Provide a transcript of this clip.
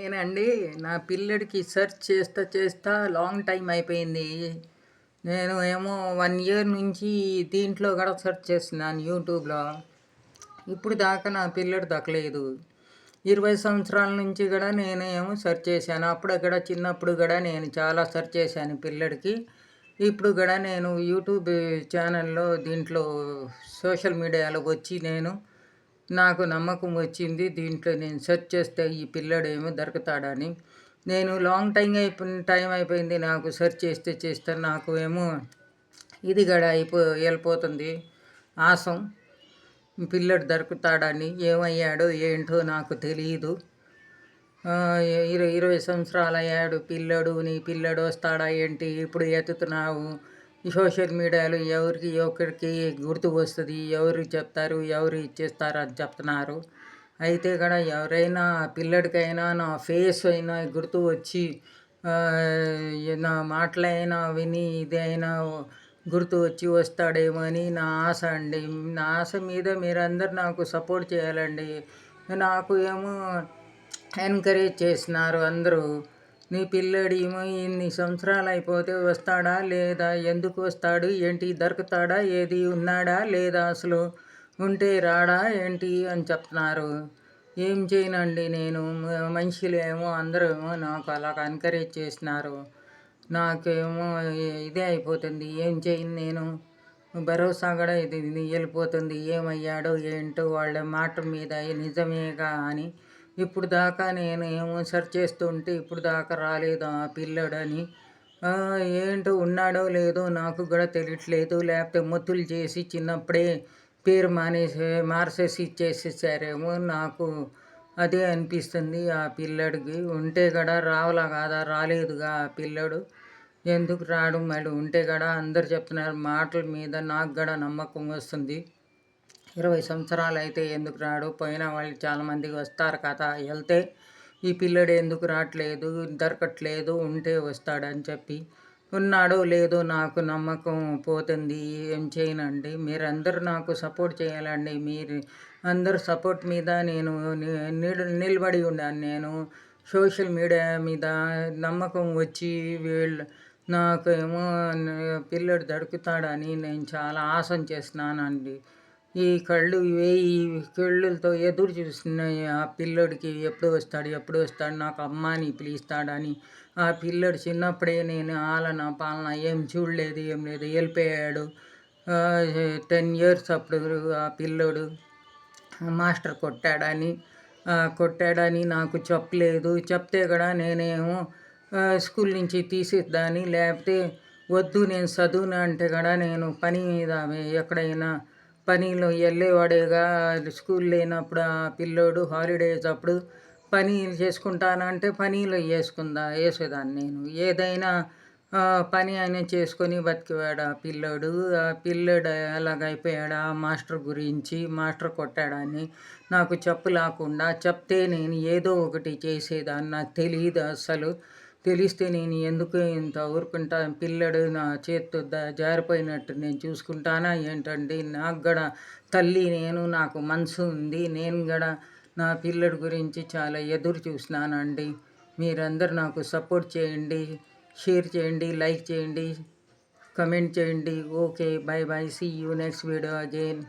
నేనండి నా పిల్లోడికి సెర్చ్ చేస్తా లాంగ్ టైం అయిపోయింది. నేను ఏమో 1 ఇయర్ నుంచి దీంట్లో కూడా సెర్చ్ చేస్తున్నాను యూట్యూబ్‌లో. ఇప్పుడు దాకా నా పిల్లోడు దక్కలేదు. 20 సంవత్సరాల నుంచి కూడా నేనేమో సెర్చ్ చేశాను. అప్పుడు కూడా చిన్నప్పుడు కూడా నేను చాలా సెర్చ్ చేశాను పిల్లోడికి. ఇప్పుడు కూడా నేను యూట్యూబ్ ఛానల్‌లో దీంట్లో సోషల్ మీడియాలో వచ్చి నాకు నమ్మకం వచ్చింది. దీంట్లో నేను సెర్చ్ చేస్తే ఈ పిల్లోడేమో దొరుకుతాడని. నేను లాంగ్ టైం అయిపోయింది నాకు సెర్చ్ చేస్తే నాకు ఏమో ఇది కూడా వెళ్ళిపోతుంది ఆశం. పిల్లోడు దొరుకుతాడని. ఏమయ్యాడో ఏంటో నాకు తెలీదు. 20 సంవత్సరాలు అయ్యాడు పిల్లోడు. నీ పిల్లోడు వస్తాడా ఏంటి? ఇప్పుడు ఎత్తుతున్నావు. ఈ సోషల్ మీడియాలో ఒకరికి గుర్తు వస్తుంది, ఎవరు చెప్తారు, ఎవరు ఇచ్చేస్తారు అని చెప్తున్నారు. అయితే కూడా ఎవరైనా పిల్లడికైనా నా ఫేస్ అయినా గుర్తు వచ్చి నా మాటలైనా విని ఇదైనా గుర్తు వచ్చి వస్తాడేమో అని నా ఆశ అండి. నా ఆశ మీద మీరందరూ నాకు సపోర్ట్ చేయాలండి. నాకు ఏమో ఎంకరేజ్ చేస్తున్నారు అందరూ. నీ పిల్లోడు ఏమో ఇన్ని సంవత్సరాలు అయిపోతే వస్తాడా లేదా? ఎందుకు వస్తాడు ఏంటి? దొరుకుతాడా? ఏది ఉన్నాడా లేదా? అసలు ఉంటే రాడా ఏంటి అని చెప్తున్నారు. ఏం చేయనండి నేను. మనుషులేమో అందరూ ఏమో నాకు అలాగ ఎంకరేజ్ చేస్తున్నారు. నాకేమో ఇదే అయిపోతుంది. ఏం చేయను నేను. భరోసా కూడా ఇది వెళ్ళిపోతుంది. ఏమయ్యాడో ఏంటో వాళ్ళ మాట మీద నిజమేగా అని. ఇప్పుడు దాకా నేను ఏమో సెర్చ్ చేస్తుంటే ఇప్పుడు దాకా రాలేదు ఆ పిల్లోడని. ఏంటో ఉన్నాడో లేదో నాకు కూడా తెలియట్లేదు. లేకపోతే మొత్తులు చేసి చిన్నప్పుడే పేరు మార్చేసి ఇచ్చేసేసారేమో. నాకు అదే అనిపిస్తుంది. ఆ పిల్లోడికి ఉంటే కూడా రావాలా కాదా? రాలేదుగా ఆ పిల్లోడు. ఎందుకు రాడు? మళ్ళీ ఉంటే కూడా అందరు చెప్తున్నారు మాటల మీద. నాకు కూడా నమ్మకం వస్తుంది. 20 సంవత్సరాలు అయితే ఎందుకు రాడు? పోయిన వాళ్ళు చాలామంది వస్తారు కదా, వెళ్తే ఈ పిల్లోడు ఎందుకు రావట్లేదు, దొరకట్లేదు, ఉంటే వస్తాడని చెప్పి. ఉన్నాడో లేదో నాకు నమ్మకం పోతుంది. ఏం చేయనండి. మీరందరూ నాకు సపోర్ట్ చేయాలండి. మీరు అందరు సపోర్ట్ మీద నేను నిలబడి ఉన్నాను. నేను సోషల్ మీడియా మీద నమ్మకం వచ్చి నాకేమో పిల్లోడు దొరుకుతాడని నేను చాలా ఆశం చేస్తున్నానండి. ఈ కళ్ళుతో ఎదురు చూస్తున్నాయి ఆ పిల్లోడికి ఎప్పుడు వస్తాడు నాకు అమ్మ అని పిలుస్తాడని. ఆ పిల్లోడు చిన్నప్పుడే నేను ఆలన పాలన ఏం చూడలేదు, ఏం లేదు, వెళ్ళిపోయాడు. 10 ఇయర్స్ అప్పుడు ఆ పిల్లోడు మాస్టర్ కొట్టాడని నాకు చెప్పలేదు. చెప్తే కూడా నేనేమో స్కూల్ నుంచి తీసేద్దాని, లేకపోతే వద్దు నేను చదువును అంటే కూడా నేను పని మీద ఎక్కడైనా పనిలో వెళ్ళేవాడేగా. స్కూల్ లేనప్పుడు ఆ పిల్లోడు హాలిడేస్ అప్పుడు పనీలు చేసుకుంటానంటే పనీలో వేసేదాన్ని నేను. ఏదైనా పని అయినా చేసుకొని బతికేవాడు ఆ పిల్లోడు. ఆ పిల్లోడు ఎలాగైపోయాడు ఆ మాస్టర్ గురించి. మాస్టర్ కొట్టాడని నాకు చెప్పలేకుండా. చెప్తే నేను ఏదో ఒకటి చేసేదాన్ని. నాకు తెలియదు అస్సలు. తెలిస్తే నేను ఎందుకు ఇంత ఊరుకుంటా? పిల్లడు నా చేత్తో జారిపోయినట్టు నేను చూసుకుంటానా ఏంటండి? నాకు కూడా తల్లి నేను, నాకు మనసు ఉంది. నేను కూడా నా పిల్లడి గురించి చాలా ఎదురు చూస్తున్నానండి. మీరందరూ నాకు సపోర్ట్ చేయండి, షేర్ చేయండి, లైక్ చేయండి, కమెంట్ చేయండి. Okay, bye bye, see you next video again.